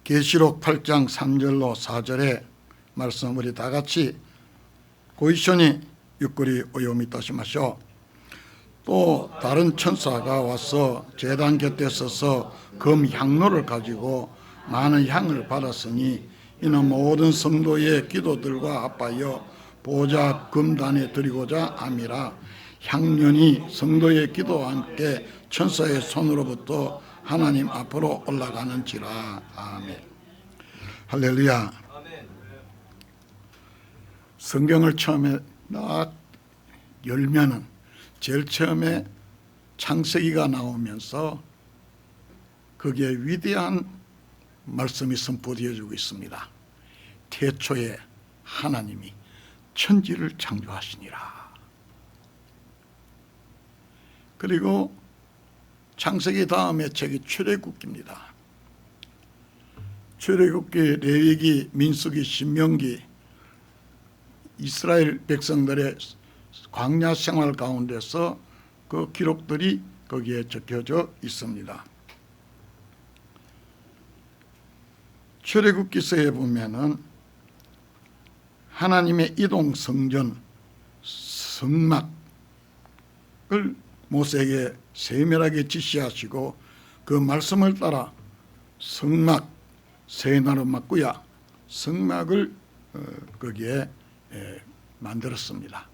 계시록 8장 3절로 4절의 말씀 우리 다 같이 고이쇼니 유꾸리 오요미 다시마쇼. 또 다른 천사가 와서 제단 곁에 서서 금 향로를 가지고 많은 향을 받았으니 이는 모든 성도의 기도들과 합하여 보좌 금단에 드리고자 함이라. 향년이 성도의 기도와 함께 천사의 손으로부터 하나님 앞으로 올라가는지라. 아멘. 할렐루야. 성경을 처음에 딱 열면은 제일 처음에 창세기가 나오면서 거기에 위대한 말씀이 선포되어지고 있습니다. 태초에 하나님이 천지를 창조하시니라. 그리고 창세기 다음에 책이 출애굽기입니다. 출애굽기, 레위기, 민수기, 신명기, 이스라엘 백성들의 광야 생활 가운데서 그 기록들이 거기에 적혀져 있습니다. 출애굽기서에 보면은 하나님의 이동 성전 성막을 모세에게 세밀하게 지시하시고 그 말씀을 따라 성막 세나로 막구야 성막을 거기에 만들었습니다.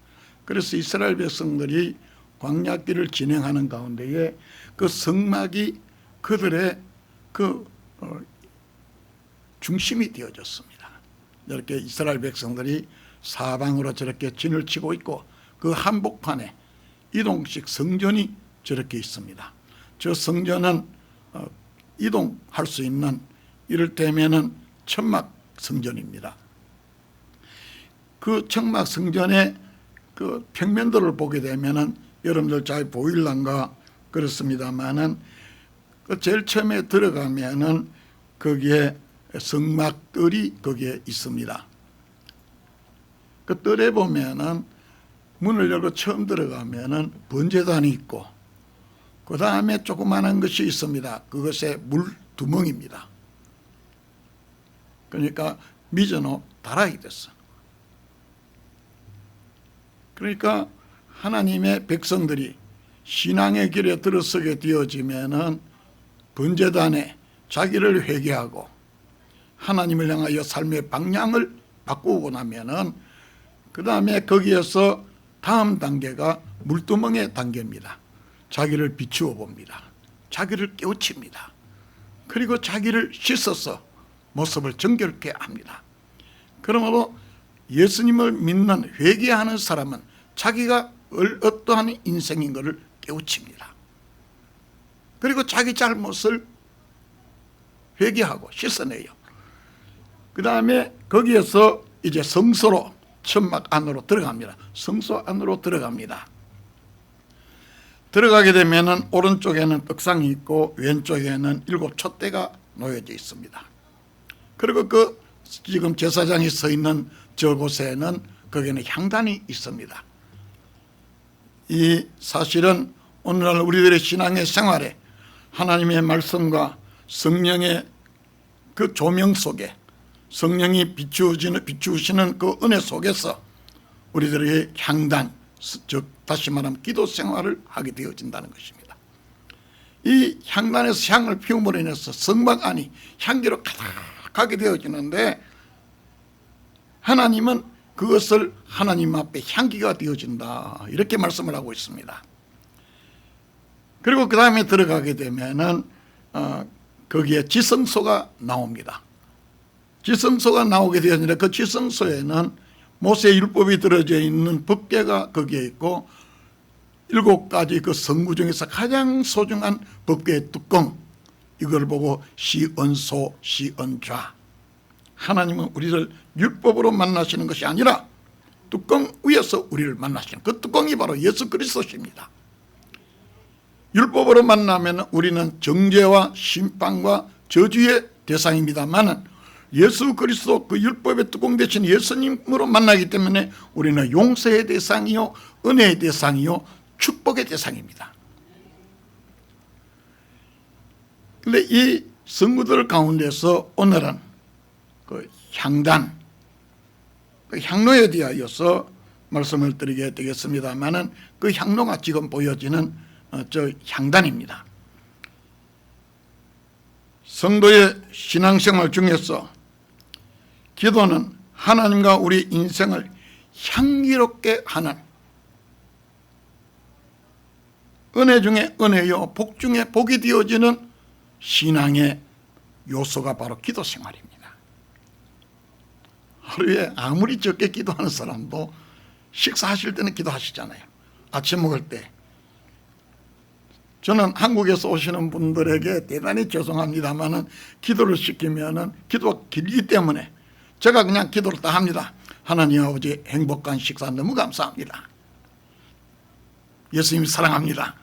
그래서 이스라엘 백성들이 광야길을 진행하는 가운데에 그 성막이 그들의 그 중심이 되어졌습니다. 이렇게 이스라엘 백성들이 사방으로 저렇게 진을 치고 있고 그 한복판에 이동식 성전이 저렇게 있습니다. 저 성전은 이동할 수 있는 이를테면은 천막 성전입니다. 그 천막 성전의 그 평면도를 보게 되면은 여러분들 잘 보일란가 그렇습니다만은 그 제일 처음에 들어가면은 거기에 성막들이 거기에 있습니다. 그 뜰에 보면은 문을 열고 처음 들어가면은 번제단이 있고 그 다음에 조그마한 것이 있습니다. 그것의 물두멍입니다. 그러니까 미전호 다락이 됐어. 그러니까 하나님의 백성들이 신앙의 길에 들어서게 되어지면은 번제단에 자기를 회개하고 하나님을 향하여 삶의 방향을 바꾸고 나면은 그 다음에 거기에서 다음 단계가 물두멍의 단계입니다. 자기를 비추어 봅니다. 자기를 깨우칩니다. 그리고 자기를 씻어서 모습을 정결케 합니다. 그러므로 예수님을 믿는 회개하는 사람은 자기가 어떠한 인생인 것을 깨우칩니다. 그리고 자기 잘못을 회개하고 씻어내요. 그 다음에 거기에서 이제 성소로 천막 안으로 들어갑니다. 성소 안으로 들어갑니다. 들어가게 되면은 오른쪽에는 떡상이 있고 왼쪽에는 7 촛대가 놓여져 있습니다. 그리고 그 지금 제사장이 서 있는 저곳에는 거기는 향단이 있습니다. 이 사실은 오늘날 우리들의 신앙의 생활에 하나님의 말씀과 성령의 그 조명 속에 성령이 비추시는 그 은혜 속에서 우리들의 향단, 즉 다시 말하면 기도 생활을 하게 되어진다는 것입니다. 이 향단에서 향을 피움으로 인해서 성막 안이 향기로 가득하게 되어지는데 하나님은 그것을 하나님 앞에 향기가 되어진다 이렇게 말씀을 하고 있습니다. 그리고 그 다음에 들어가게 되면은 거기에 지성소가 나옵니다. 지성소가 나오게 되었는데 그 지성소에는 모세의 율법이 들어져 있는 법궤가 거기에 있고 7가지 그 성구 중에서 가장 소중한 법궤의 뚜껑 이걸 보고 시언소 시언좌 하나님은 우리를 율법으로 만나시는 것이 아니라 뚜껑 위에서 우리를 만나시는 그 뚜껑이 바로 예수 그리스도십니다. 율법으로 만나면 우리는 정죄와 심판과 저주의 대상입니다만 예수 그리스도 그 율법의 뚜껑 대신 예수님으로 만나기 때문에 우리는 용서의 대상이요 은혜의 대상이요 축복의 대상입니다. 그런데 이 성구들 가운데서 오늘은 그 향단, 그 향로에 대하여서 말씀을 드리게 되겠습니다만은 그 향로가 지금 보여지는 저 향단입니다. 성도의 신앙생활 중에서 기도는 하나님과 우리 인생을 향기롭게 하는 은혜 중에 은혜요 복 중에 복이 되어지는 신앙의 요소가 바로 기도 생활입니다. 하루에 아무리 적게 기도하는 사람도 식사하실 때는 기도하시잖아요. 아침 먹을 때. 저는 한국에서 오시는 분들에게 대단히 죄송합니다만은 기도를 시키면은 기도가 길기 때문에 제가 그냥 기도를 다 합니다. 하나님 아버지 행복한 식사 너무 감사합니다. 예수님 사랑합니다.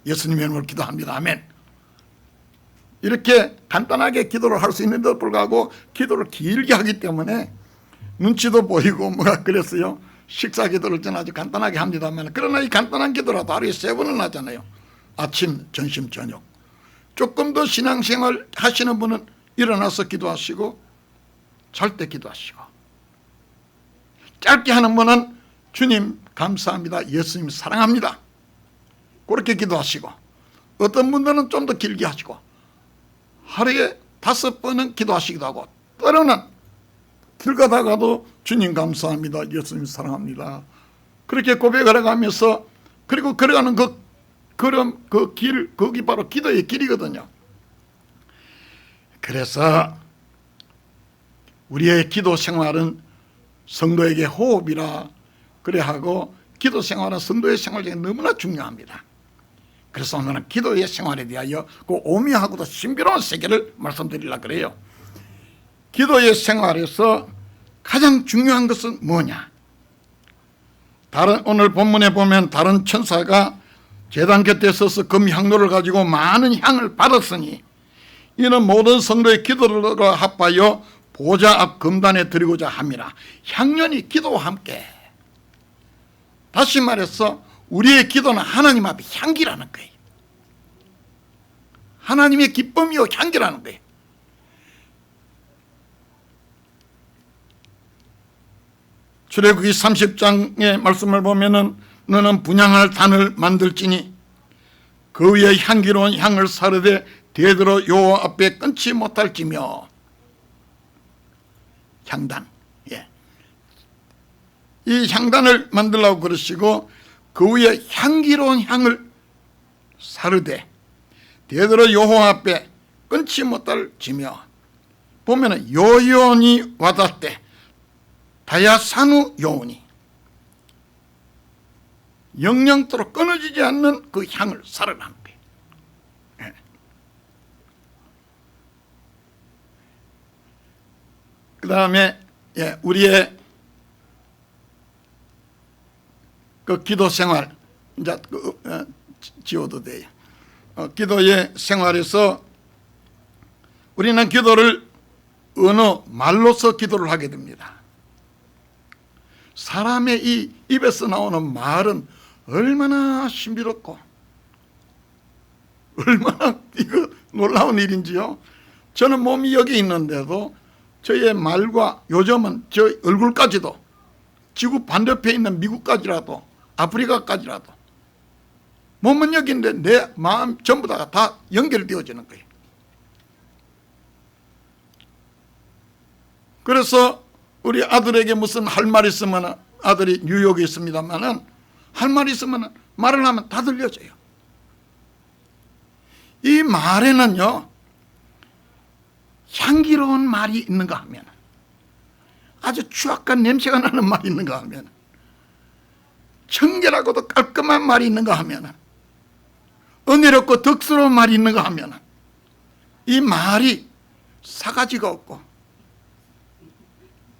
예수님의 이름으로 기도합니다. 아멘. 이렇게 간단하게 기도를 할 수 있는데도 불구하고 기도를 길게 하기 때문에 눈치도 보이고 뭐가 그랬어요. 식사 기도를 저는 아주 간단하게 합니다만 그러나 이 간단한 기도라도 하루에 3번은 하잖아요. 아침, 점심, 저녁. 조금 더 신앙생활 하시는 분은 일어나서 기도하시고 잘 때 기도하시고 짧게 하는 분은 주님 감사합니다. 예수님 사랑합니다. 그렇게 기도하시고 어떤 분들은 좀 더 길게 하시고 하루에 5번은 기도하시기도 하고 때로는 길 가다가도 주님 감사합니다. 예수님 사랑합니다. 그렇게 고백을 해가면서 그리고 걸어가는 그 길, 거기 바로 기도의 길이거든요. 그래서 우리의 기도 생활은 성도에게 호흡이라 그래 하고 기도 생활은 성도의 생활 중에 너무나 중요합니다. 그래서 오늘은 기도의 생활에 대하여 그 오묘하고도 신비로운 세계를 말씀드리려고 그래요. 기도의 생활에서 가장 중요한 것은 뭐냐? 오늘 본문에 보면 다른 천사가 제단 곁에 서서 금향로를 가지고 많은 향을 받았으니 이는 모든 성도의 기도를 합하여 보좌 앞 금단에 드리고자 함이라. 향연이 기도와 함께. 다시 말해서 우리의 기도는 하나님 앞에 향기라는 거예요. 하나님의 기쁨이요 향기라는 거예요. 출애굽기 30장의 말씀을 보면은 너는 분향할 단을 만들지니 그 위에 향기로운 향을 사르되 대대로 여호와 앞에 끊지 못할지며. 향단. 예. 이 향단을 만들라고 그러시고 그 위에 향기로운 향을 사르되 대대로 여호와 앞에 끊지 못할지며. 보면은 요요니 와닿되 다야산우 요온이 영영토록 끊어지지 않는 그 향을 사르라는 거예요. 예. 그 다음에 우리의 그 기도 생활 이제 지워도 돼요. 기도의 생활에서 우리는 기도를 언어 말로서 기도를 하게 됩니다. 사람의 이 입에서 나오는 말은 얼마나 신비롭고 얼마나 이거 놀라운 일인지요. 저는 몸이 여기 있는데도 저의 말과 요즘은 저 얼굴까지도 지구 반대편에 있는 미국까지라도 아프리카까지라도 몸은 여기인데 내 마음 전부 다 연결되어지는 거예요. 그래서 우리 아들에게 무슨 할 말 있으면 아들이 뉴욕에 있습니다만은 할 말 있으면 말을 하면 다 들려져요. 이 말에는요 향기로운 말이 있는가 하면 아주 추악한 냄새가 나는 말이 있는가 하면 청결하고도 깔끔한 말이 있는가 하면 은혜롭고 덕스러운 말이 있는가 하면 이 말이 사가지가 없고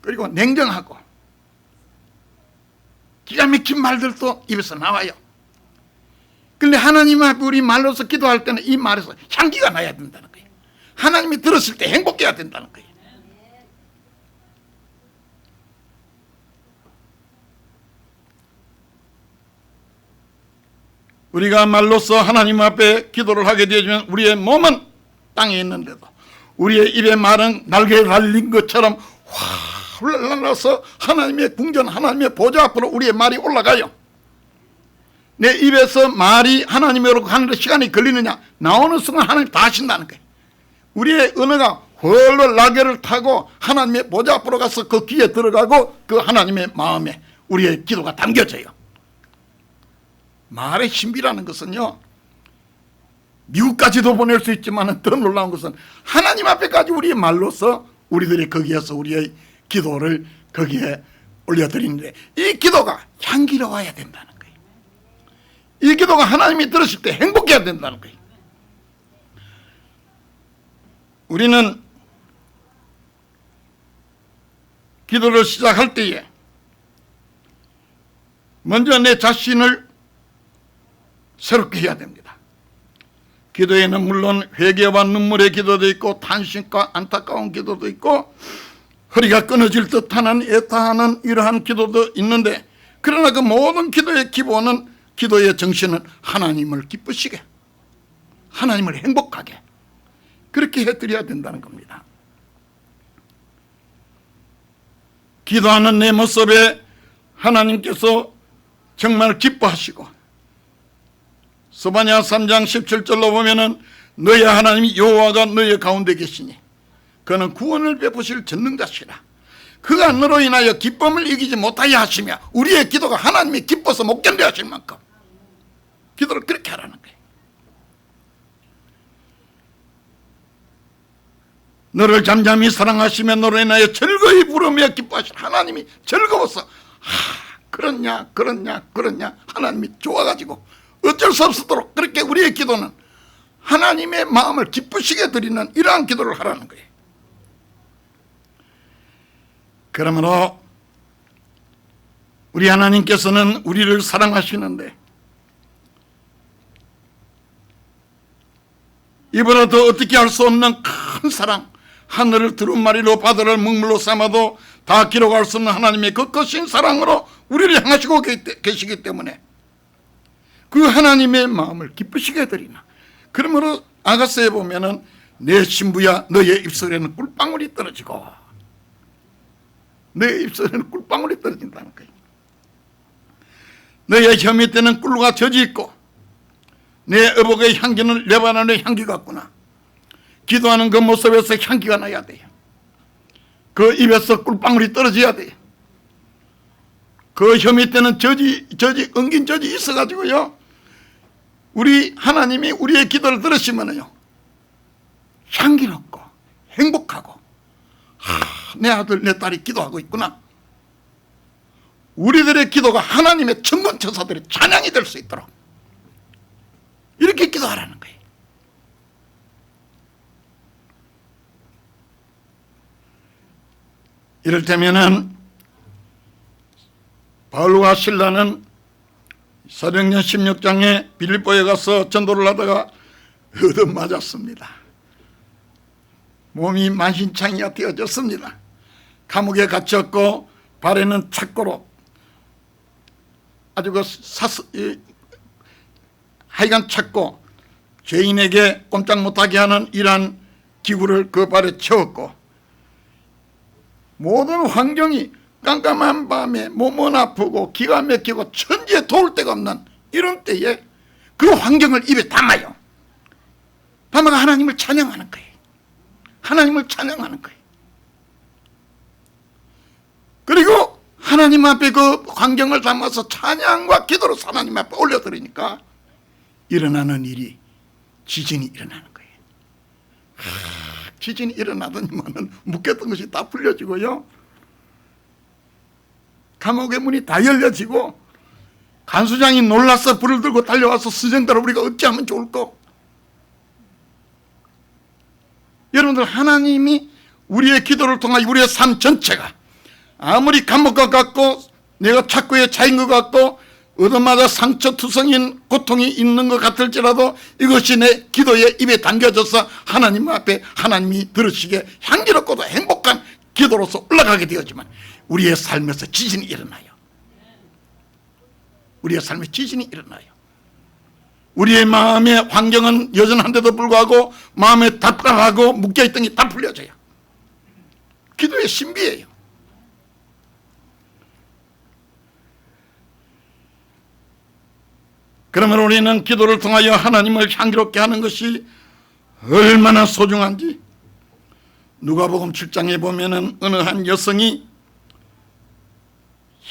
그리고 냉정하고 기가 막힌 말들도 입에서 나와요. 그런데 하나님 앞에 우리 말로서 기도할 때는 이 말에서 향기가 나야 된다는 거예요. 하나님이 들었을 때 행복해야 된다는 거예요. 우리가 말로서 하나님 앞에 기도를 하게 되면 우리의 몸은 땅에 있는데도 우리의 입의 말은 날개에 달린 것처럼 확 올라가서 하나님의 궁전, 하나님의 보좌 앞으로 우리의 말이 올라가요. 내 입에서 말이 하나님으로 가는 데 시간이 걸리느냐? 나오는 순간 하나님 다 하신다는 거예요. 우리의 언어가 헐렁 날개를 타고 하나님의 보좌 앞으로 가서 그 귀에 들어가고 그 하나님의 마음에 우리의 기도가 담겨져요. 말의 신비라는 것은요, 미국까지도 보낼 수 있지만 더 놀라운 것은 하나님 앞에까지 우리의 말로서 우리들이 거기에서 우리의 기도를 거기에 올려드리는데, 이 기도가 향기로워야 된다는 거예요. 이 기도가 하나님이 들으실 때 행복해야 된다는 거예요. 우리는 기도를 시작할 때에 먼저 내 자신을 새롭게 해야 됩니다. 기도에는 물론 회개와 눈물의 기도도 있고 탄식과 안타까운 기도도 있고 허리가 끊어질 듯하는 애타하는 이러한 기도도 있는데, 그러나 그 모든 기도의 기본은, 기도의 정신은 하나님을 기쁘시게, 하나님을 행복하게 그렇게 해드려야 된다는 겁니다. 기도하는 내 모습에 하나님께서 정말 기뻐하시고, 스바냐 3장 17절로 보면은 너의 하나님이 여호와가 너의 가운데 계시니 그는 구원을 베푸실 전능자시라. 그가 너로 인하여 기쁨을 이기지 못하게 하시며 우리의 기도가 하나님이 기뻐서 못 견뎌 하실 만큼 기도를 그렇게 하라는 거예요. 너를 잠잠히 사랑하시며 너로 인하여 즐거이 부르며 기뻐하실 하나님이 즐거워서 그렇냐 하나님이 좋아가지고 어쩔 수 없도록 그렇게 우리의 기도는 하나님의 마음을 기쁘시게 드리는 이러한 기도를 하라는 거예요. 그러므로 우리 하나님께서는 우리를 사랑하시는데 이보다도 어떻게 할 수 없는 큰 사랑, 하늘을 두루마리로 바다를 먹물로 삼아도 다 기록할 수 없는 하나님의 그 크신 사랑으로 우리를 향하시고 계시기 때문에 그 하나님의 마음을 기쁘시게 드리나. 그러므로 아가서에 보면은 내 신부야 너의 입술에는 꿀방울이 떨어지고, 내 입술에는 꿀방울이 떨어진다는 거예요. 너의 혀 밑에는 꿀과 젖이 있고 내 의복의 향기는 레바논의 향기 같구나. 기도하는 그 모습에서 향기가 나야 돼요. 그 입에서 꿀방울이 떨어져야 돼요. 그 혀 밑에는 젖이 엉긴 젖이 있어가지고요, 우리 하나님이 우리의 기도를 들으시면요 향기롭고 행복하고, 내 아들 내 딸이 기도하고 있구나. 우리들의 기도가 하나님의 천군천사들의 찬양이 될 수 있도록 이렇게 기도하라는 거예요. 이를테면은 바울과 실라는 사도행전 16장에 빌립보에 가서 전도를 하다가 얻어맞았습니다. 몸이 만신창이가 되어졌습니다. 감옥에 갇혔고 발에는 착고로 아주 하여간 착고, 죄인에게 꼼짝 못하게 하는 이러한 기구를 그 발에 채웠고, 모든 환경이 깜깜한 밤에 몸은 아프고 기가 막히고 천지에 도울 데가 없는 이런 때에 그 환경을 입에 담아요. 담아가 하나님을 찬양하는 거예요. 하나님을 찬양하는 거예요. 그리고 하나님 앞에 그 환경을 담아서 찬양과 기도로 하나님 앞에 올려드리니까 일어나는 일이 지진이 일어나는 거예요. 지진이 일어나더니만은 묶였던 것이 다 풀려지고요, 감옥의 문이 다 열려지고, 간수장이 놀라서 불을 들고 달려와서 선생들아 우리가 어찌하면 좋을까? 여러분들, 하나님이 우리의 기도를 통해 우리의 삶 전체가 아무리 감옥과 같고 내가 착고에 차인 것 같고 얻어맞아 상처투성인 고통이 있는 것 같을지라도 이것이 내 기도의 입에 담겨져서 하나님 앞에 하나님이 들으시게 향기롭고도 행복한 기도로서 올라가게 되었지만 우리의 삶에서 지진이 일어나요. 우리의 삶에 지진이 일어나요. 우리의 마음의 환경은 여전한데도 불구하고 마음에 답답하고 묶여있던 게 다 풀려져요. 기도의 신비예요. 그러면 우리는 기도를 통하여 하나님을 향기롭게 하는 것이 얼마나 소중한지, 누가복음 7장에 보면은 어느 한 여성이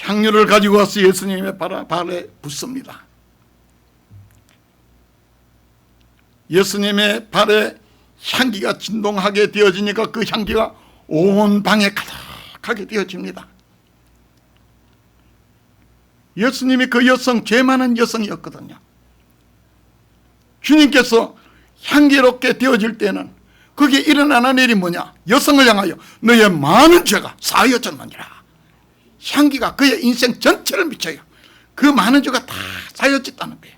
향유를 가지고 와서 예수님의 발에 붓습니다. 예수님의 발에 향기가 진동하게 되어지니까 그 향기가 온 방에 가득하게 되어집니다. 예수님이 그 여성, 죄 많은 여성이었거든요. 주님께서 향기롭게 되어질 때는 거기에 일어나는 일이 뭐냐? 여성을 향하여 너의 많은 죄가 사하여졌느니라. 향기가 그의 인생 전체를 미쳐요. 그 많은 죄가 다 사하여졌다는 거예요.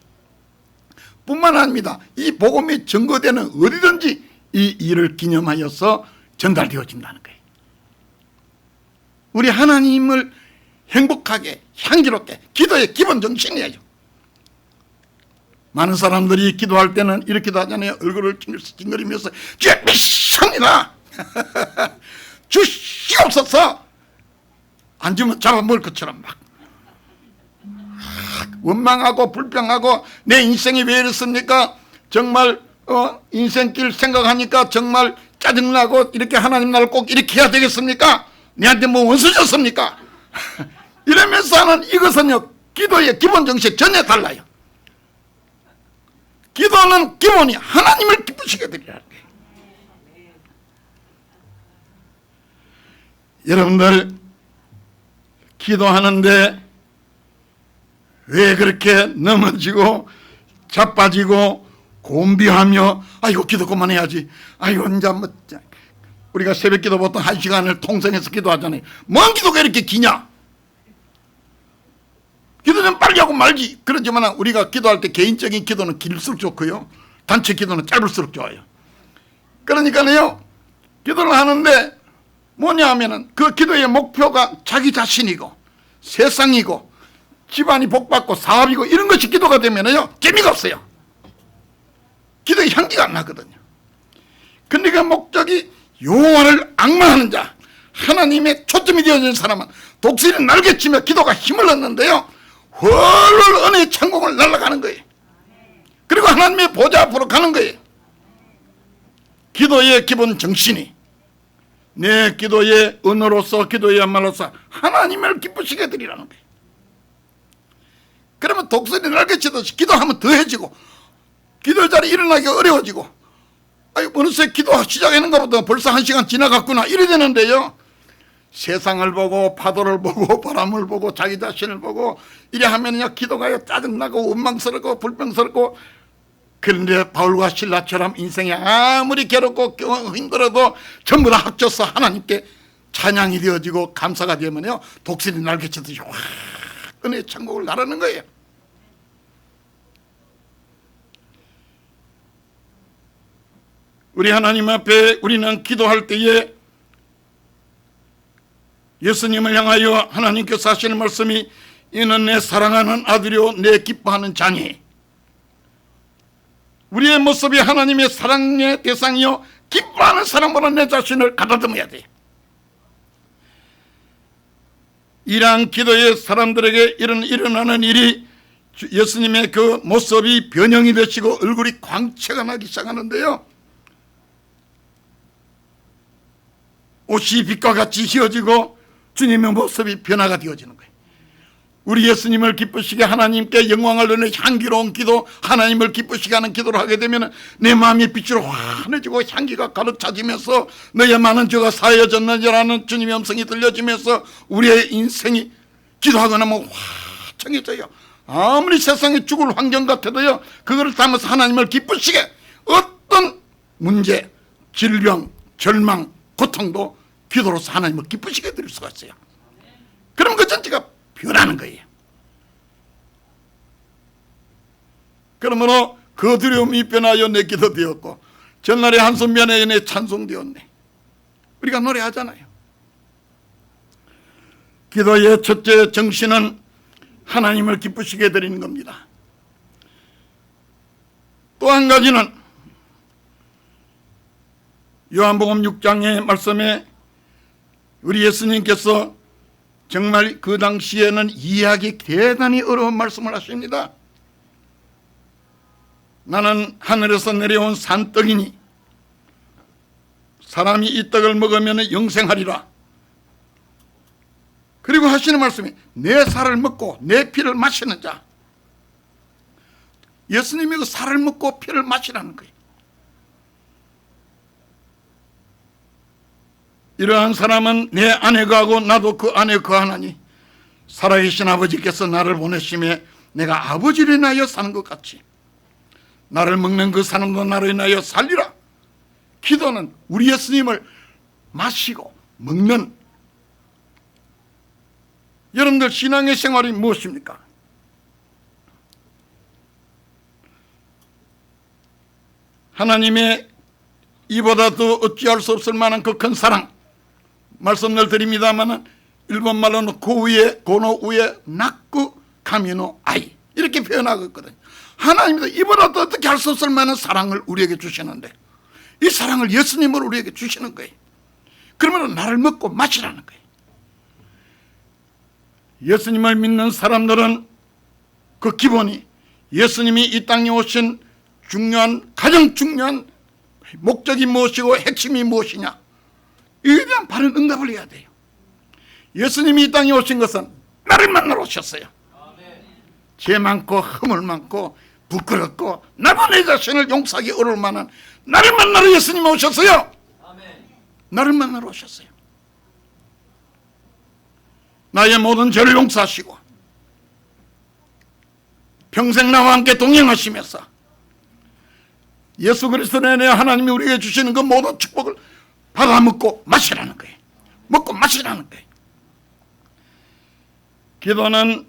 뿐만 아닙니다. 이 복음이 증거되는 어디든지 이 일을 기념하여서 전달되어진다는 거예요. 우리 하나님을 행복하게, 향기롭게, 기도의 기본 정신이에요. 많은 사람들이 기도할 때는 이렇게도 하잖아요. 얼굴을 찡그리면서 주여 믿습니다. 주시옵소서. 앉으면 잡아먹을 것처럼 막 원망하고 불평하고 내 인생이 왜 이렇습니까? 정말 인생길 생각하니까 정말 짜증나고 이렇게 하나님 나를 꼭 이렇게 해야 되겠습니까? 내한테 뭐 원수 줬습니까? 이러면서 하는 이것은요, 기도의 기본 정신 전혀 달라요. 기도는 기본이 하나님을 기쁘시게 드리라는 거예요. 여러분들 기도하는데 왜 그렇게 넘어지고 자빠지고 곤비하며 아이고 기도 그만해야지, 아이고 이제 뭐 우리가 새벽 기도 보통 1시간을 통성해서 기도하잖아요. 뭔 기도가 이렇게 기냐? 기도 좀 빨리 하고 말지. 그러지만 우리가 기도할 때 개인적인 기도는 길수록 좋고요, 단체 기도는 짧을수록 좋아요. 그러니까요, 기도를 하는데 뭐냐 하면은 그 기도의 목표가 자기 자신이고 세상이고 집안이 복받고 사업이고 이런 것이 기도가 되면요 재미가 없어요. 기도의 향기가 안 나거든요. 근데 그 목적이 여호와를 앙망하는 자, 하나님의 초점이 되어진 사람은 독수리 날개치며 기도가 힘을 얻는데요, 헐헐 은혜의 천국을 날아가는 거예요. 그리고 하나님의 보좌 앞으로 가는 거예요. 기도의 기본 정신이 내 기도의 언어로서, 기도의 말로서 하나님을 기쁘시게 드리라는 거예요. 그러면 독수리 날개치듯이 기도하면 더해지고 기도 자리에 일어나기 어려워지고, 아니 어느새 기도 시작하는 것보다 벌써 1시간 지나갔구나 이래 되는데요, 세상을 보고 파도를 보고 바람을 보고 자기 자신을 보고 이래 하면요 기도가 짜증나고 원망스럽고 불평스럽고. 그런데 바울과 실라처럼 인생이 아무리 괴롭고 힘들어도 전부 다 합쳐서 하나님께 찬양이 되어지고 감사가 되면요 독수리 날개치듯이 확 은혜의 천국을 나르는 거예요. 우리 하나님 앞에 우리는 기도할 때에 예수님을 향하여 하나님께서 하시는 말씀이 이는 내 사랑하는 아들이요 내 기뻐하는 자니, 우리의 모습이 하나님의 사랑의 대상이요 기뻐하는 사람으로 내 자신을 가다듬어야 돼. 이러한 기도의 사람들에게 일어나는 일이 예수님의 그 모습이 변형이 되시고 얼굴이 광채가 나기 시작하는데요, 옷이 빛과 같이 휘어지고 주님의 모습이 변화가 되어지는 거예요. 우리 예수님을 기쁘시게 하나님께 영광을 드리는 향기로운 기도, 하나님을 기쁘시게 하는 기도를 하게 되면 내 마음이 빛으로 환해지고 향기가 가득 차지면서 너의 많은 죄가 사하여졌느니라는 주님의 음성이 들려지면서 우리의 인생이 기도하고 나면 화창해져요. 아무리 세상에 죽을 환경 같아도요 그거를 담아서 하나님을 기쁘시게, 어떤 문제, 질병, 절망, 고통도 기도로서 하나님을 기쁘시게 드릴 수가 있어요. 그럼 그 전체가 변하는 거예요. 그러므로 그 두려움이 변하여 내 기도 되었고 전날에 한숨 변하여 내 찬송 되었네. 우리가 노래하잖아요. 기도의 첫째 정신은 하나님을 기쁘시게 드리는 겁니다. 또 한 가지는 요한복음 6장의 말씀에 우리 예수님께서 정말 그 당시에는 이해하기 대단히 어려운 말씀을 하십니다. 나는 하늘에서 내려온 산떡이니 사람이 이 떡을 먹으면 영생하리라. 그리고 하시는 말씀이 내 살을 먹고 내 피를 마시는 자. 예수님이 그 살을 먹고 피를 마시라는 거예요. 이러한 사람은 내 안에 거하고 나도 그 안에 거하나니 살아계신 아버지께서 나를 보내심에 내가 아버지를 인하여 사는 것 같이 나를 먹는 그 사람도 나를 인하여 살리라. 기도는 우리 예수님을 마시고 먹는, 여러분들 신앙의 생활이 무엇입니까? 하나님의 이보다 더 어찌할 수 없을 만한 그 큰 사랑, 말씀을 드립니다마는 일본말로는 고노 우에 낙구 카미노 아이 이렇게 표현하고 있거든요. 하나님도 이보다 더 어떻게 할 수 없을 만한 사랑을 우리에게 주시는데 이 사랑을 예수님을 우리에게 주시는 거예요. 그러면 나를 먹고 마시라는 거예요. 예수님을 믿는 사람들은 그 기본이 예수님이 이 땅에 오신 가장 중요한 목적이 무엇이고 핵심이 무엇이냐, 이에 대한 바른 응답을 해야 돼요. 예수님이 이 땅에 오신 것은 나를 만나러 오셨어요. 죄 많고 허물 많고 부끄럽고 나도 내 자신을 용서하기 어려울 만한 나를 만나러 예수님이 오셨어요. 나를 만나러 오셨어요. 나의 모든 죄를 용서하시고 평생 나와 함께 동행하시면서 예수 그리스도로 인해 하나님이 우리에게 주시는 그 모든 축복을 받아 먹고 마시라는 거예요. 먹고 마시라는 거예요. 기도는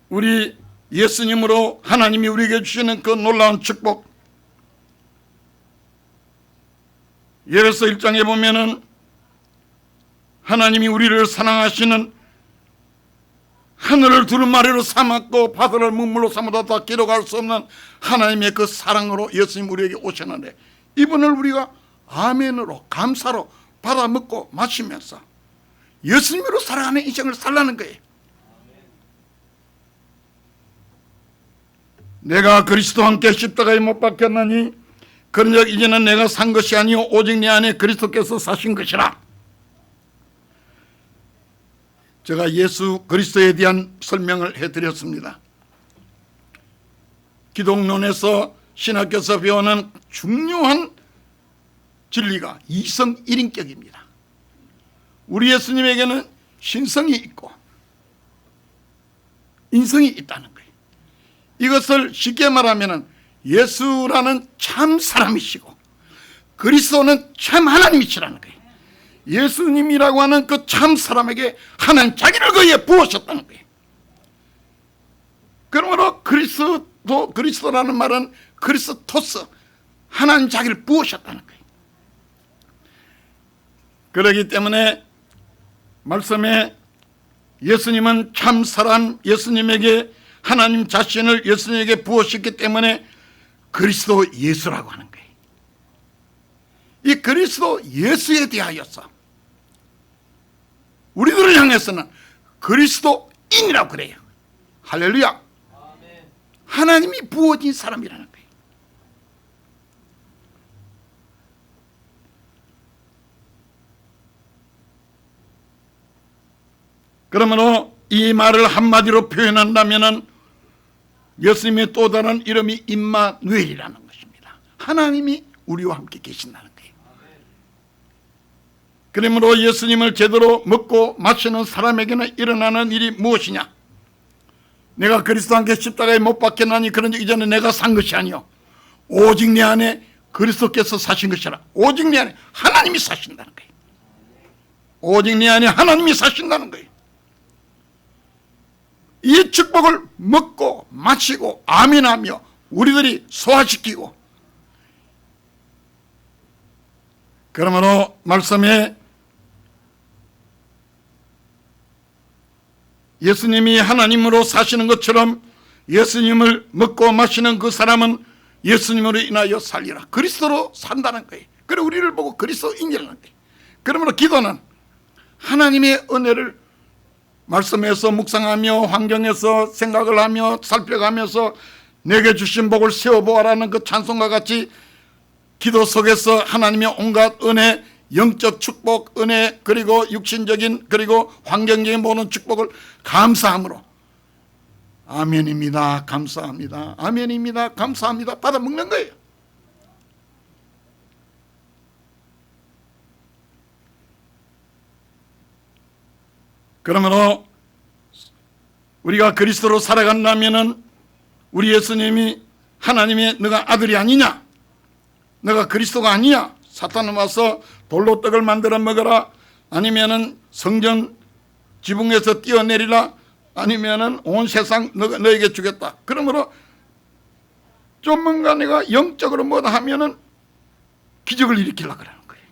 우리 예수님으로 하나님이 우리에게 주시는 그 놀라운 축복. 예레서 1장에 보면은 하나님이 우리를 사랑하시는 하늘을 두루마리로 삼았고 바다를 물물로 삼아도 다 기록할 수 없는 하나님의 그 사랑으로 예수님 우리에게 오셨는데 이분을 우리가 아멘으로 감사로 받아 먹고 마시면서 예수님으로 살아가는 인생을 살라는 거예요. 내가 그리스도와 함께 십자가에 못 박혔나니 그런즉 이제는 내가 산 것이 아니요 오직 내 안에 그리스도께서 사신 것이라. 제가 예수 그리스도에 대한 설명을 해드렸습니다. 기독론에서 신학교에서 배우는 중요한 진리가 이성 일인격입니다. 우리 예수님에게는 신성이 있고 인성이 있다는 거예요. 이것을 쉽게 말하면 예수라는 참 사람이시고 그리스도는 참 하나님이시라는 거예요. 예수님이라고 하는 그 참 사람에게 하나님 자기를 그에 부으셨다는 거예요. 그러므로 그리스도라는 말은 그리스토스, 하나님 자기를 부으셨다는 거예요. 그렇기 때문에 말씀에 예수님은 참 사람, 예수님에게 하나님 자신을 예수님에게 부으셨기 때문에 그리스도 예수라고 하는 거예요. 이 그리스도 예수에 대하여서 우리들을 향해서는 그리스도인이라고 그래요. 할렐루야. 하나님이 부어진 사람이라는 거예요. 그러므로 이 말을 한마디로 표현한다면 예수님의 또 다른 이름이 임마누엘이라는 것입니다. 하나님이 우리와 함께 계신다는 거예요. 그러므로 예수님을 제대로 먹고 마시는 사람에게는 일어나는 일이 무엇이냐? 내가 그리스도와 함께 십자가에 못 박혔나니 그런즉 이제는 내가 산 것이 아니요 오직 내 안에 그리스도께서 사신 것이라. 오직 내 안에 하나님이 사신다는 거예요. 오직 내 안에 하나님이 사신다는 거예요. 이 축복을 먹고 마시고 아멘하며 우리들이 소화시키고, 그러므로 말씀에 예수님이 하나님으로 사시는 것처럼 예수님을 먹고 마시는 그 사람은 예수님으로 인하여 살리라. 그리스도로 산다는 거예요. 그리고 우리를 보고 그리스도 인정하는 거예요. 그러므로 기도는 하나님의 은혜를 말씀에서 묵상하며 환경에서 생각을 하며 살펴가면서 내게 주신 복을 세워보아라는 그 찬송과 같이 기도 속에서 하나님의 온갖 은혜, 영적 축복, 은혜, 그리고 육신적인 그리고 환경적인 모든 축복을 감사함으로 아멘입니다, 감사합니다, 아멘입니다, 감사합니다 받아 먹는 거예요. 그러므로 우리가 그리스도로 살아간다면은 우리 예수님이 하나님의 너가 아들이 아니냐, 너가 그리스도가 아니냐, 사탄은 와서 돌로 떡을 만들어 먹어라, 아니면은 성전 지붕에서 뛰어내리라, 아니면은 온 세상 너에게 주겠다. 그러므로 좀 뭔가 내가 영적으로 뭐다 하면은 기적을 일으키려고 그러는 거예요.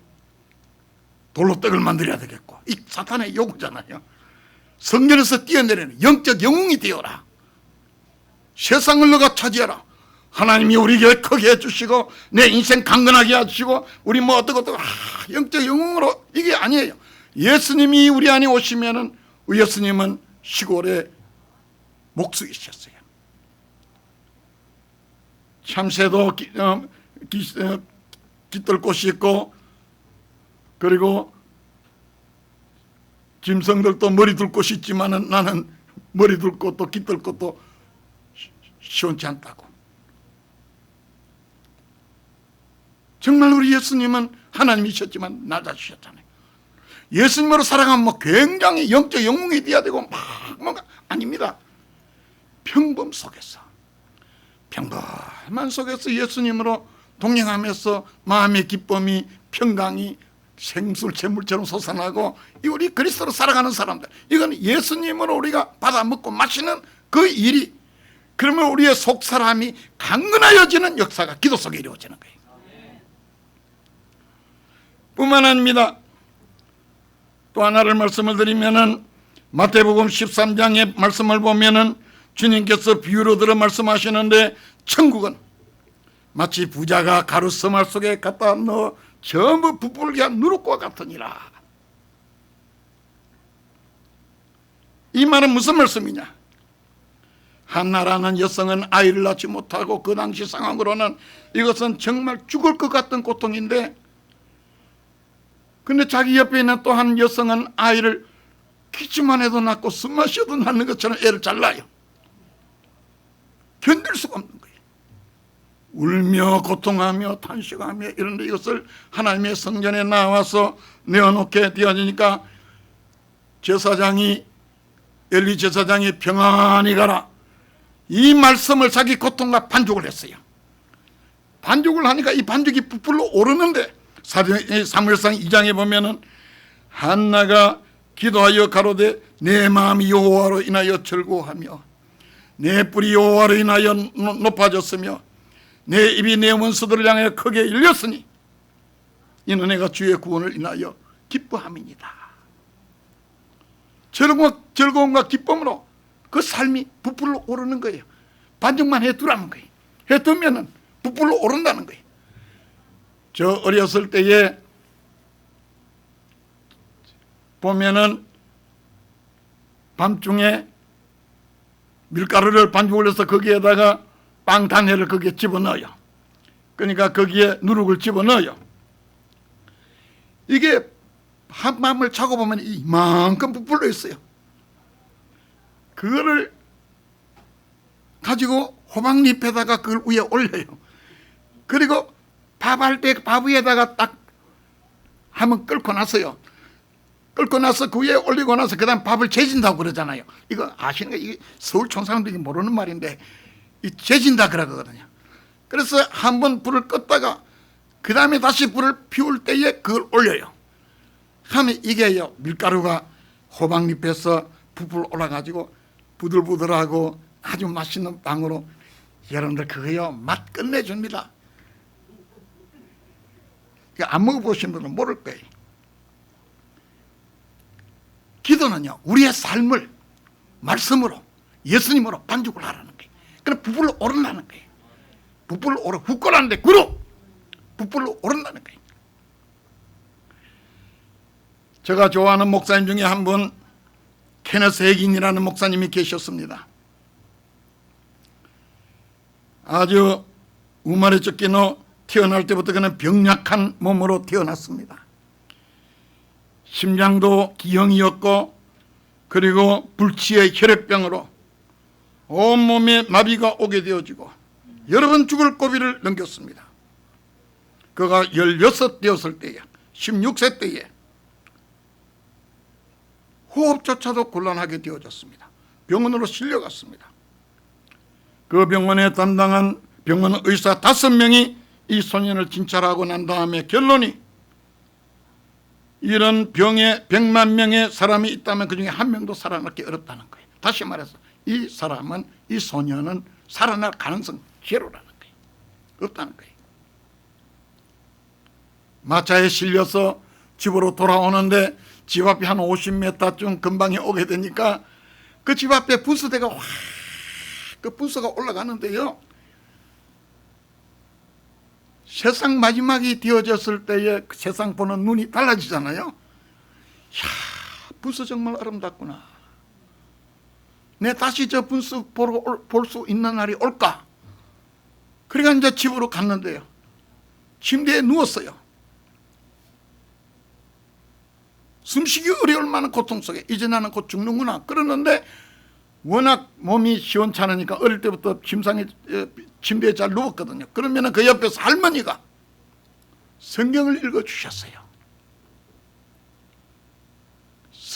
돌로 떡을 만들어야 되겠고, 이 사탄의 요구잖아요. 성전에서 뛰어내리는 영적 영웅이 되어라. 세상을 너가 차지해라. 하나님이 우리에게 크게 해주시고 내 인생 강건하게 해주시고 우리 뭐 어떻고 영적 영웅으로, 이게 아니에요. 예수님이 우리 안에 오시면은 예수님은 시골에 목수이셨어요. 참새도 깃들 곳이 있고, 그리고 짐승들도 머리 둘 곳이 있지만은 나는 머리 둘 곳도 깃들 곳도 시원치 않다고. 정말 우리 예수님은 하나님이셨지만 낮아지셨잖아요. 예수님으로 살아가면 뭐 굉장히 영적 영웅이 되어야 되고 막 뭔가 아닙니다. 평범 속에서, 평범한 속에서 예수님으로 동행하면서 마음의 기쁨이, 평강이 생술 재물처럼 솟아나고, 이 우리 그리스도로 살아가는 사람들, 이건 예수님으로 우리가 받아 먹고 마시는 그 일이, 그러면 우리의 속 사람이 강건하여지는 역사가 기도 속에 이루어지는 거예요. 뿐만 아닙니다. 또 하나를 말씀을 드리면은 마태복음 13장의 말씀을 보면은 주님께서 비유로 들어 말씀하시는데, 천국은 마치 부자가 가루 서말 속에 갖다 넣어 전부 부풀게 한 누룩과 같으니라. 이 말은 무슨 말씀이냐? 한나라는 여성은 아이를 낳지 못하고 그 당시 상황으로는 이것은 정말 죽을 것 같은 고통인데, 근데 자기 옆에 있는 또 한 여성은 아이를 기침만 해도 낳고 숨만 쉬어도 낳는 것처럼 애를 잘 낳아요. 견딜 수가 없는 거예요. 울며 고통하며 탄식하며 이런데 이것을 하나님의 성전에 나와서 내어놓게 되어지니까 제사장이, 엘리 제사장이 평안히 가라, 이 말씀을 자기 고통과 반죽을 했어요. 반죽을 하니까 이 반죽이 부풀러 오르는데, 사무엘상 2장에 보면은 한나가 기도하여 가로되 내 마음이 여호와로 인하여 즐거워하며 내 뿔이 여호와로 인하여 높아졌으며 내 입이 내 원수들을 향해 크게 열렸으니 이는 내가 주의 구원을 인하여 기뻐함이니이다. 즐거움과 기쁨으로 그 삶이 부풀러 오르는 거예요. 반죽만 해두라는 거예요. 해두면은 부풀러 오른다는 거예요. 저 어렸을 때에 보면은 밤중에 밀가루를 반죽을 해서 거기에다가 빵 단회를 거기에 집어넣어요. 그러니까 거기에 누룩을 집어넣어요. 이게 한밤을 자고 보면 이만큼 부풀러 있어요. 그거를 가지고 호박잎에다가 그걸 위에 올려요. 그리고 밥할 때 밥 위에다가 딱 한번 끓고 나서요. 끓고 나서 그 위에 올리고 나서 그 다음 밥을 재진다고 그러잖아요. 이거 아시는 거, 이게 서울 촌사람들이 모르는 말인데 이 재진다 그러거든요. 그래서 한번 불을 껐다가 그 다음에 다시 불을 피울 때에 그걸 올려요. 하면 이게요, 밀가루가 호박잎에서 부풀 올라가지고 부들부들하고 아주 맛있는 빵으로, 여러분들 그거요 맛 끝내줍니다. 안 먹어보신 분은 모를 거예요. 기도는요, 우리의 삶을 말씀으로, 예수님으로 반죽을 하라는 거예요. 그래 부풀러 오르라는 거예요. 붓불로 오르, 훅걸하는데 구로 붓불로 오른다는 거예요. 제가 좋아하는 목사님 중에 한 분, 케너스 해긴이라는 목사님이 계셨습니다. 아주 우마리 쫓기노 태어날 때부터 그는 병약한 몸으로 태어났습니다. 심장도 기형이었고, 그리고 불치의 혈액병으로 온몸에 마비가 오게 되어지고 여러 번 죽을 고비를 넘겼습니다. 그가 16 되었을 때에, 16세 때에 호흡조차도 곤란하게 되어졌습니다. 병원으로 실려갔습니다. 그 병원에 담당한 병원 의사 5명이 이 소년을 진찰하고 난 다음에 결론이, 이런 병에 100만 명의 사람이 있다면 그 중에 한 명도 살아남기 어렵다는 거예요. 다시 말해서 이 사람은, 이 소년은 살아날 가능성 제로라는 거예요. 없다는 거예요. 마차에 실려서 집으로 돌아오는데 집 앞에 한 50m쯤 근방에 오게 되니까 그 집 앞에 분수대가 확, 그 분수가 올라가는데요, 세상 마지막이 되어졌을 때에 세상 보는 눈이 달라지잖아요. 이야, 분수 정말 아름답구나. 내 다시 저 분수 볼 수 있는 날이 올까? 그러니까 이제 집으로 갔는데요, 침대에 누웠어요. 숨쉬기 어려울 만한 고통 속에 이제 나는 곧 죽는구나 그러는데, 워낙 몸이 시원찮으니까 어릴 때부터 침대에 잘 누웠거든요. 그러면 그 옆에서 할머니가 성경을 읽어주셨어요.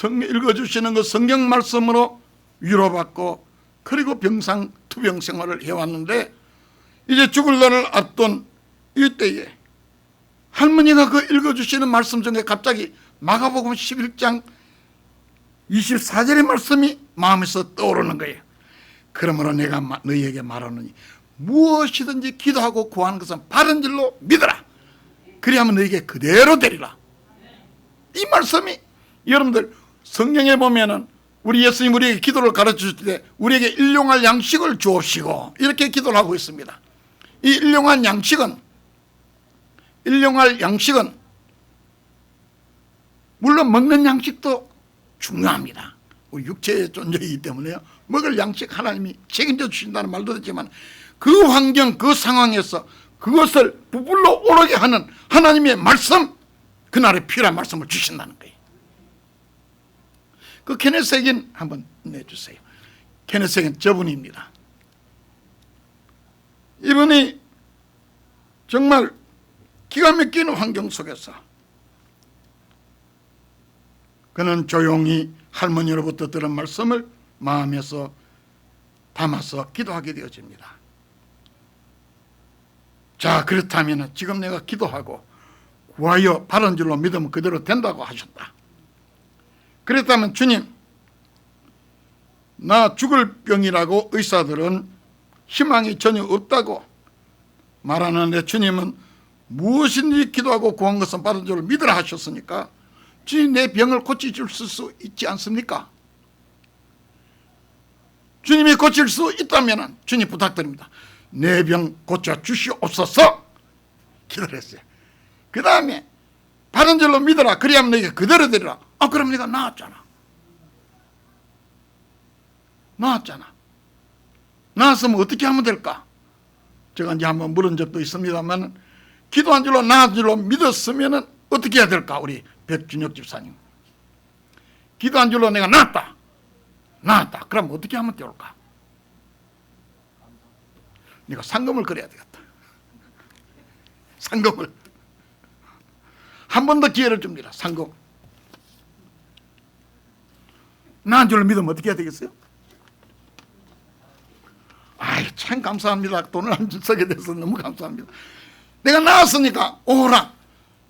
읽어주시는 그 성경 말씀으로 위로받고, 그리고 투병 생활을 해왔는데, 이제 죽을 날을 앞둔 이때에 할머니가 그 읽어주시는 말씀 중에 갑자기 마가복음 11장 24절의 말씀이 마음에서 떠오르는 거예요. 그러므로 내가 너희에게 말하노니 무엇이든지 기도하고 구하는 것은 바른 줄로 믿어라. 그리하면 너희에게 그대로 되리라. 이 말씀이, 여러분들 성경에 보면은 우리 예수님 우리에게 기도를 가르쳐 주실 때 우리에게 일용할 양식을 주옵시고 이렇게 기도를 하고 있습니다. 이 일용할 양식은 물론 먹는 양식도 중요합니다. 우리 육체의 존재이기 때문에요, 먹을 양식 하나님이 책임져 주신다는 말도 듣지만, 그 환경, 그 상황에서 그것을 부풀러 오르게 하는 하나님의 말씀, 그날의 필요한 말씀을 주신다는 거예요. 그 케네스 해긴 한번 내주세요. 케네스 해긴 저분입니다. 이분이 정말 기가 막히는 환경 속에서 그는 조용히 할머니로부터 들은 말씀을 마음에서 담아서 기도하게 되어집니다. 자, 그렇다면 지금 내가 기도하고 구하여 바른 줄로 믿으면 그대로 된다고 하셨다. 그렇다면 주님, 나 죽을 병이라고 의사들은 희망이 전혀 없다고 말하는데, 주님은 무엇인지 기도하고 구한 것은 바른 줄로 믿으라 하셨으니까 주님, 내 병을 고쳐줄 수 있지 않습니까? 주님이 고칠 수 있다면 주님 부탁드립니다. 내 병 고쳐 주시옵소서. 기도를 했어요. 그 다음에 바른 줄로 믿어라. 그리하면 너에게 그대로 되리라. 그럼 네가 나았잖아. 나았으면 어떻게 하면 될까? 제가 이제 한번 물은 적도 있습니다만, 기도한 줄로 나은 줄로 믿었으면 어떻게 해야 될까? 우리 백준혁 집사님, 기도한 줄로 내가 나았다. 그럼 어떻게 하면 될까? 내가 상금을 걸어야 되겠다. 상금을 한 번 더 기회를 줍니다. 상금. 나은 줄로 믿으면 어떻게 해야 되겠어요? 참 감사합니다. 돈을 안 쓰게 돼서 너무 감사합니다. 내가 나왔으니까 오라,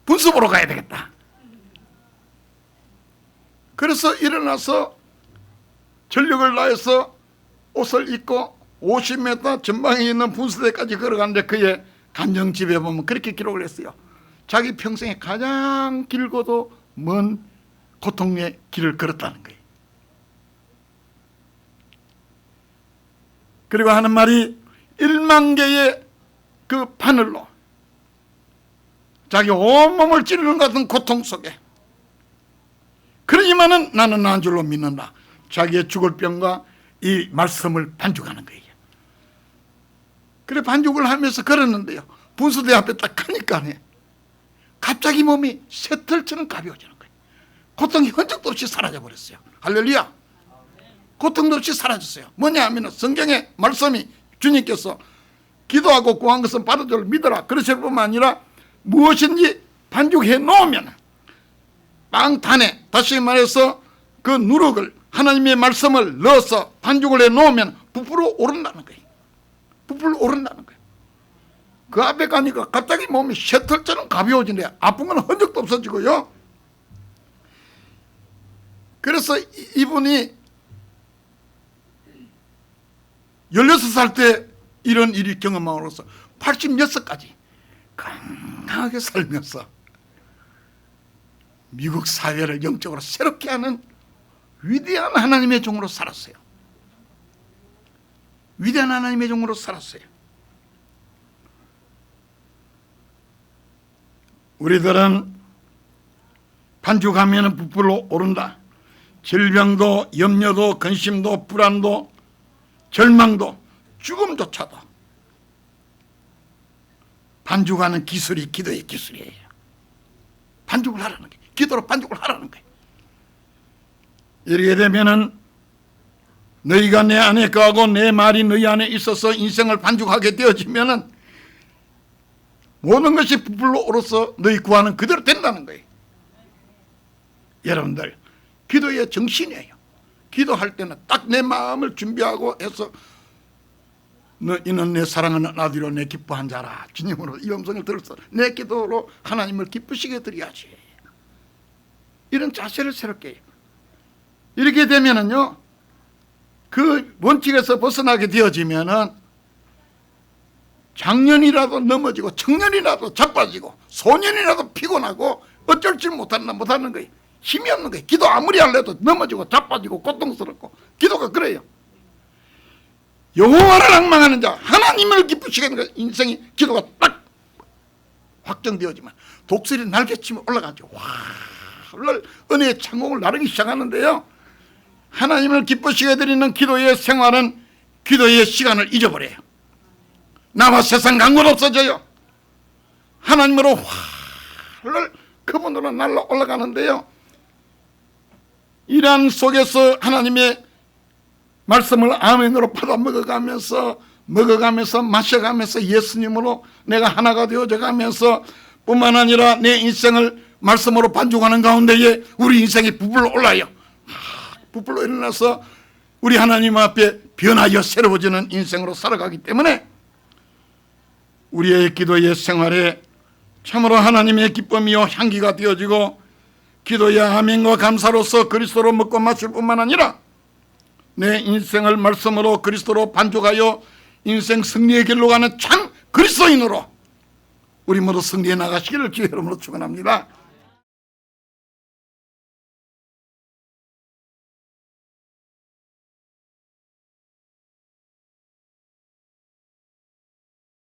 분수 보러 가야 되겠다. 그래서 일어나서 전력을 다해서 옷을 입고 50m 전방에 있는 분수대까지 걸어가는데, 그의 간정집에 보면 그렇게 기록을 했어요. 자기 평생에 가장 길고도 먼 고통의 길을 걸었다는 거예요. 그리고 하는 말이 1만 개의 그 바늘로 자기 온몸을 찌르는 것 같은 고통 속에, 그러지만은 나는 난 줄로 믿는다. 자기의 죽을 병과 이 말씀을 반죽하는 거예요. 그래 반죽을 하면서 걸었는데요, 분수대 앞에 딱 가니까 갑자기 몸이 쇠털처럼 가벼워지는 거예요. 고통이 흔적도 없이 사라져 버렸어요. 할렐루야. 고통도 없이 사라졌어요. 뭐냐 하면 성경의 말씀이 주님께서 기도하고 구한 것은 받아줄 믿어라, 그러실 뿐만 아니라 무엇인지 반죽해 놓으면 빵단에, 다시 말해서 그 누룩을, 하나님의 말씀을 넣어서 반죽을 해 놓으면 부풀어 오른다는 거예요. 부풀어 오른다는 거예요. 그 앞에 가니까 갑자기 몸이 쇠털처럼 가벼워지네. 아픈 건 흔적도 없어지고요. 그래서 이분이 16살 때 이런 일이 경험함으로써 86까지 건강하게 살면서 미국 사회를 영적으로 새롭게 하는 위대한 하나님의 종으로 살았어요. 위대한 하나님의 종으로 살았어요. 우리들은 반죽하면 부풀어 오른다. 질병도, 염려도, 근심도, 불안도, 절망도, 죽음조차도 반죽하는 기술이 기도의 기술이에요. 반죽을 하라는 거예요. 기도로 반죽을 하라는 거예요. 이렇게 되면은 너희가 내 안에 거하고 내 말이 너희 안에 있어서 인생을 반죽하게 되어지면은 모든 것이 부풀어 오르서 너희 구하는 그대로 된다는 거예요. 여러분들, 기도의 정신이에요. 기도할 때는 딱 내 마음을 준비하고 해서 너희는 내 사랑하는 아들로 내 기뻐한 자라, 주님으로 이 음성을 들어서 내 기도로 하나님을 기쁘시게 드려야지. 이런 자세를 새롭게 해요. 이렇게 되면은요, 그 원칙에서 벗어나게 되어지면은 장년이라도 넘어지고 청년이라도 자빠지고 소년이라도 피곤하고 어쩔 줄 못하는 거예요. 힘이 없는 거예요. 기도 아무리 할래도 넘어지고 자빠지고 고통스럽고, 기도가 그래요. 여호와를 앙망하는 자, 하나님을 기쁘시게 하는 거, 인생이 기도가 딱 확정되어지면 독수리 날개치면 올라가죠. 와, 은혜의 창공을 나르기 시작하는데요, 하나님을 기쁘시게 드리는 기도의 생활은 기도의 시간을 잊어버려요. 나와 세상 상관없어져요. 하나님으로 활 그분으로 날라 올라가는데요, 이러한 속에서 하나님의 말씀을 아멘으로 받아 먹어가면서 마셔가면서 예수님으로 내가 하나가 되어져 가면서 뿐만 아니라 내 인생을 말씀으로 반죽하는 가운데에 우리 인생이 부풀어 올라요. 부풀어 일어나서 우리 하나님 앞에 변하여 새로워지는 인생으로 살아가기 때문에 우리의 기도의 생활에 참으로 하나님의 기쁨이요 향기가 되어지고, 기도의 아멘과 감사로서 그리스도로 먹고 마실 뿐만 아니라 내 인생을 말씀으로 그리스도로 반죽하여 인생 승리의 길로 가는 참 그리스도인으로 우리 모두 승리해 나가시기를 주의 이름으로 축원합니다.